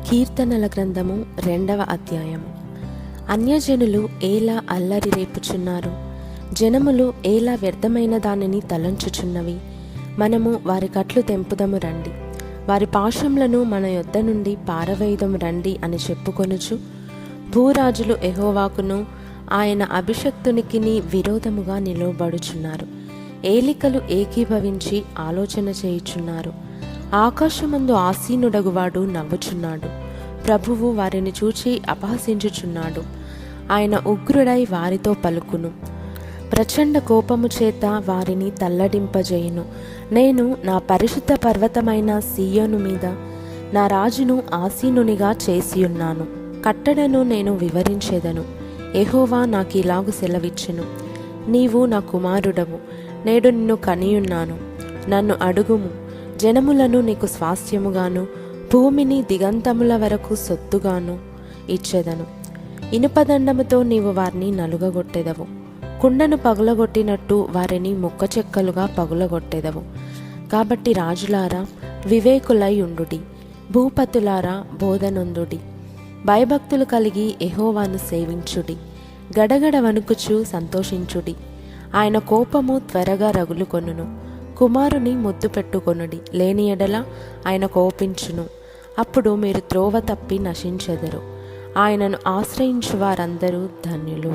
కీర్తనల గ్రంథము 2వ అధ్యాయము. అన్యజనులు ఏలా అల్లరి రేపుచున్నారు, జనములు ఏలా వ్యర్థమైన దానిని తలంచుచున్నవి. మనము వారి కట్లు తెంపుదము రండి, వారి పాశములను మన యొద్ద నుండి పారవేయుదము రండి అని చెప్పుకొనుచు, భూరాజులు యెహోవాకును ఆయన అభిషక్తునికిని విరోధముగా నిలువబడుచున్నారు. ఏలికలు ఏకీభవించి ఆలోచన చేయుచున్నారు. ఆకాశమందు ఆసీనుడగువాడు నవ్వుచున్నాడు. ప్రభువు వారిని చూచి అపహసించుచున్నాడు. ఆయన ఉగ్రుడై వారితో పలుకును, ప్రచండ కోపము చేత వారిని తల్లడింపజేయును. నేను నా పరిశుద్ధ పర్వతమైన సీయోను మీద నా రాజును ఆసీనునిగా చేసియున్నాను. కట్టడను నేను వివరించెదను. యెహోవా నాకిలాగు సెలవిచ్చెను, నీవు నా కుమారుడవు, నేడు నిన్ను కనియున్నాను. నన్ను అడుగుము, జనములను నీకు స్వాస్థ్యముగాను, భూమిని దిగంతముల వరకు సొత్తుగాను ఇచ్చెదను. ఇనుపదండముతో నీవు వారిని నలుగగొట్టెదవు, కుండను పగులగొట్టినట్టు వారిని ముక్కచెక్కలుగా పగులగొట్టెదవు. కాబట్టి రాజులారా వివేకులై ఉండుడి, భూపతులారా బోధనొందుడి. భయభక్తులు కలిగి యెహోవాను సేవించుడి, గడగడ వణుకుచు సంతోషించుడి. ఆయన కోపము త్వరగా రగులుకొనును. కుమారుని ముద్దు పెట్టుకొనుడి, లేని ఎడల ఆయన కోపించును. అప్పుడు మీరు త్రోవ తప్పి నశించెదరు. ఆయనను ఆశ్రయించు వారందరూ ధన్యులు.